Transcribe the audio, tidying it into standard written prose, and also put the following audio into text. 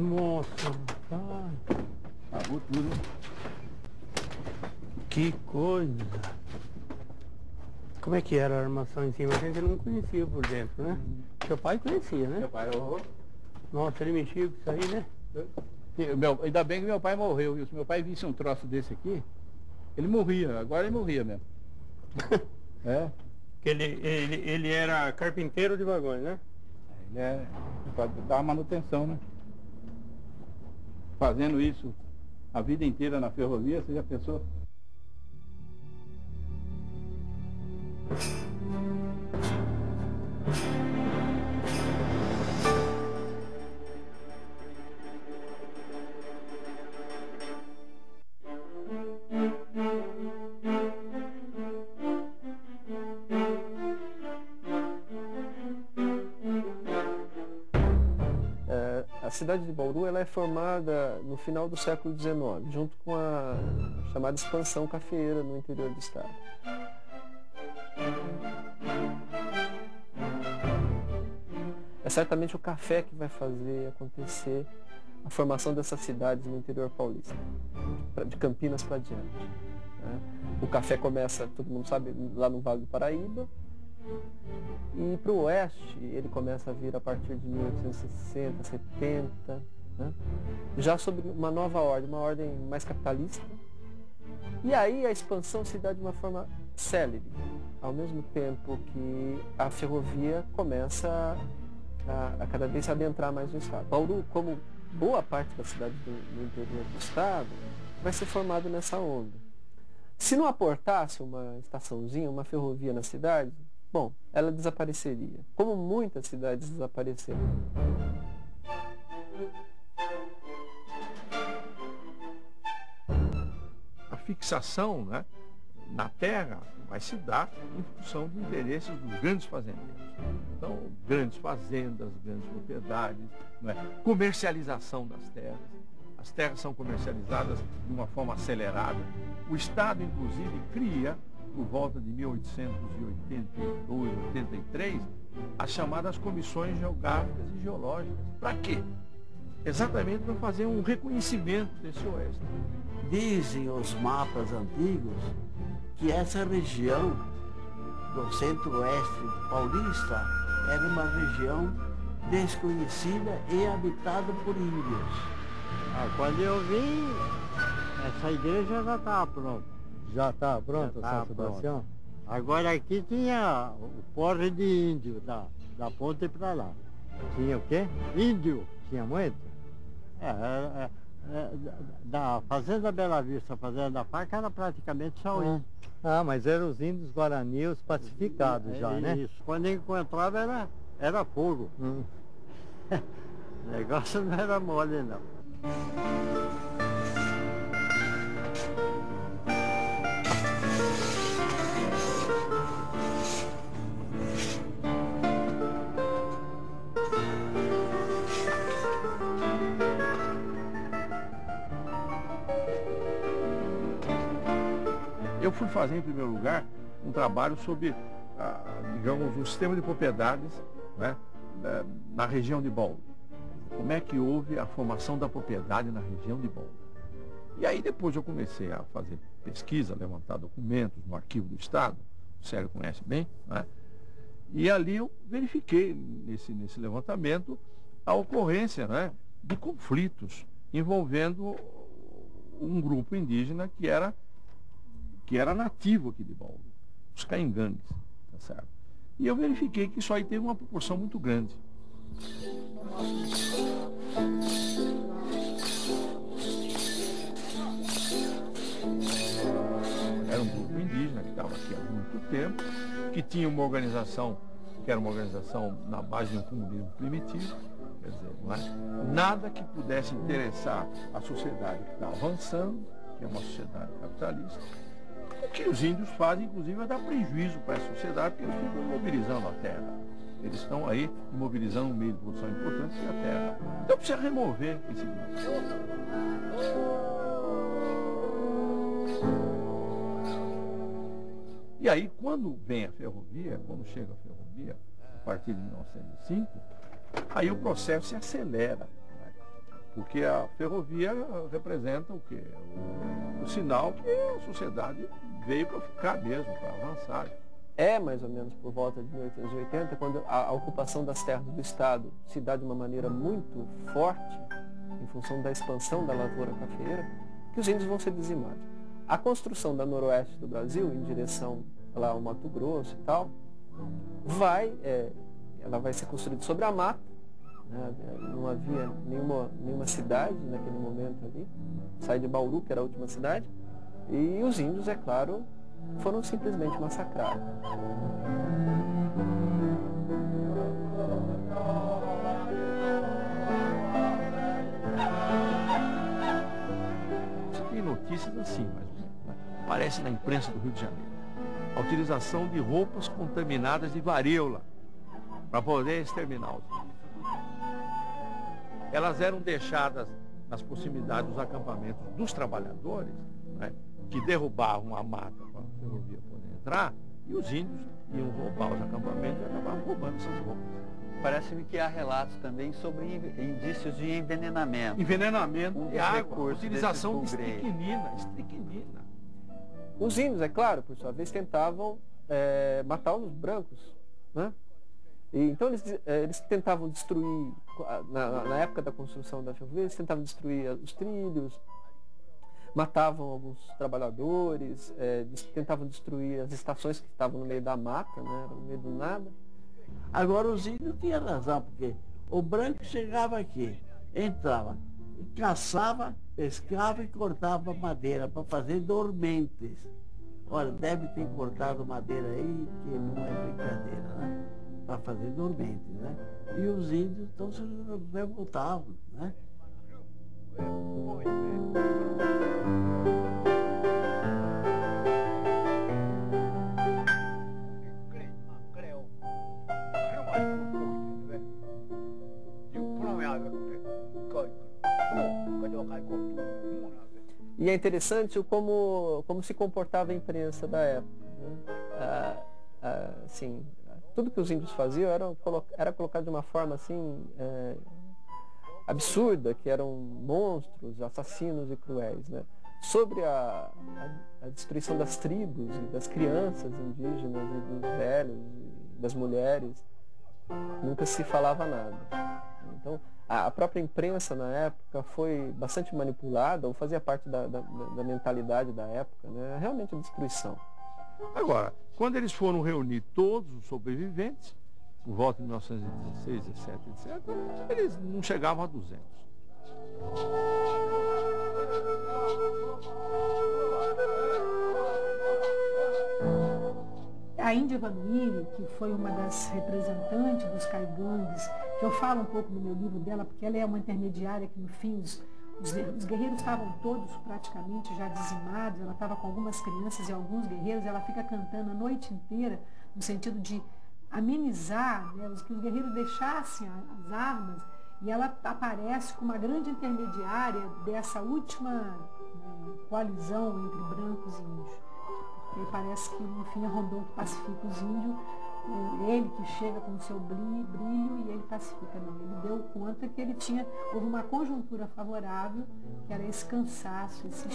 Nossa, pai. Acabou tudo. Que coisa. Como é que era a armação em cima? A gente não conhecia por dentro, né? Seu pai conhecia, né? Meu pai, Nossa, ele mexia com isso aí, né? ainda bem que meu pai morreu, viu? Se meu pai visse um troço desse aqui, ele morria, agora ele morria mesmo. É. Ele era carpinteiro de vagões, né? Ele é para dar manutenção, né? Fazendo isso a vida inteira na ferrovia, você já pensou? A cidade de Bauru ela é formada no final do século XIX, junto com a chamada expansão cafeeira no interior do estado. É certamente o café que vai fazer acontecer a formação dessas cidades no interior paulista, de Campinas para diante. Né? O café começa, todo mundo sabe, lá no Vale do Paraíba, e para o oeste ele começa a vir a partir de 1860, 70, né? Já sob uma nova ordem, uma ordem mais capitalista. E aí a expansão se dá de uma forma célere, ao mesmo tempo que a ferrovia começa a cada vez se adentrar mais no estado. Bauru, como boa parte da cidade do interior do estado, vai ser formado nessa onda. Se não aportasse uma estaçãozinha, uma ferrovia na cidade, bom, ela desapareceria, como muitas cidades desapareceram. A fixação, né, na terra vai se dar em função dos interesses dos grandes fazendeiros. Então, grandes fazendas, grandes propriedades, não é? Comercialização das terras. As terras são comercializadas de uma forma acelerada. O Estado, inclusive, cria, por volta de 1882, 83, as chamadas comissões geográficas e geológicas. Para quê? Exatamente para fazer um reconhecimento desse oeste. Dizem os mapas antigos que essa região do centro-oeste paulista era uma região desconhecida e habitada por índios. Quando eu vim, essa igreja já estava pronta. Já está pronto, São Sebastião? Agora aqui tinha o porre de índio, da ponte para lá. Tinha o quê? Índio. Tinha muito? Da Fazenda Bela Vista, Fazenda da Faca, era praticamente só índio. Ah, mas eram os índios Guarani, os pacificados já, né? Isso. Quando encontrava era fogo. O negócio não era mole, não. Eu fui fazer, em primeiro lugar, um trabalho sobre, digamos, o sistema de propriedades, né, na região de Bauru. Como é que houve a formação da propriedade na região de Bauru. E aí depois eu comecei a fazer pesquisa, levantar documentos no arquivo do Estado, o Sérgio conhece bem, né? E ali eu verifiquei, nesse levantamento, a ocorrência, né, de conflitos envolvendo um grupo indígena que era nativo aqui de Bauru, os caingangues, tá certo? E eu verifiquei que isso aí teve uma proporção muito grande. Era um grupo indígena que estava aqui há muito tempo, que tinha uma organização, que era uma organização na base de um comunismo primitivo, quer dizer, não é? Nada que pudesse interessar a sociedade que está avançando, que é uma sociedade capitalista. O que os índios fazem, inclusive, é dar prejuízo para a sociedade, porque eles ficam imobilizando a terra. Eles estão aí imobilizando um meio de produção importante, que é a terra. Então precisa remover esse grupo. E aí, quando vem a ferrovia, quando chega a ferrovia, a partir de 1905, aí o processo se acelera. Né? Porque a ferrovia representa o quê? O sinal que a sociedade veio para ficar mesmo, para avançar. É mais ou menos por volta de 1880, quando a ocupação das terras do Estado se dá de uma maneira muito forte, em função da expansão da lavoura cafeeira, que os índios vão ser dizimados. A construção da noroeste do Brasil, em direção lá ao Mato Grosso e tal, ela vai ser construída sobre a mata, né? Não havia nenhuma cidade naquele momento ali, sai de Bauru, que era a última cidade, e os índios, é claro, foram simplesmente massacrados. Você tem notícias assim, mais ou menos, né? Aparece na imprensa do Rio de Janeiro. A utilização de roupas contaminadas de varíola para poder exterminar os índios. Elas eram deixadas nas proximidades dos acampamentos dos trabalhadores, né, que derrubavam a mata para a ferrovia poder entrar, e os índios iam roubar os acampamentos e acabavam roubando essas roupas. Parece-me que há relatos também sobre indícios de envenenamento. Envenenamento de água, recursos utilização de desses estricnina. Os índios, é claro, por sua vez, tentavam matar os brancos, né? E, então eles tentavam destruir, na época da construção da ferrovia, eles tentavam destruir os trilhos, matavam alguns trabalhadores, tentavam destruir as estações que estavam no meio da mata, né, no meio do nada. Agora os índios tinham razão, porque o branco chegava aqui, entrava, caçava, pescava e cortava madeira para fazer dormentes. Olha, deve ter cortado madeira aí, que não é brincadeira, né? Para fazer dormentes, né? E os índios então se revoltavam, né? E é interessante como se comportava a imprensa da época, né? Assim, tudo que os índios faziam era colocado de uma forma assim absurda, que eram monstros, assassinos e cruéis, né? Sobre a destruição das tribos e das crianças indígenas e dos velhos e das mulheres, nunca se falava nada. Então, a própria imprensa na época foi bastante manipulada, ou fazia parte da mentalidade da época, né? Realmente a destruição. Agora, quando eles foram reunir todos os sobreviventes, por volta de 1916, 17, etc., eles não chegavam a 200. A Índia Vanuíri, que foi uma das representantes dos caigangues, que eu falo um pouco no meu livro dela, porque ela é uma intermediária que, no fim, os guerreiros estavam todos praticamente já dizimados, ela estava com algumas crianças e alguns guerreiros, ela fica cantando a noite inteira, no sentido de amenizar, né, que os guerreiros deixassem as armas, e ela aparece como uma grande intermediária dessa última coalizão entre brancos e índios. E parece que, no fim, é Rondon que pacifica os índios, ele que chega com o seu brilho e ele pacifica. Não, ele deu conta que houve uma conjuntura favorável, que era esse cansaço, esse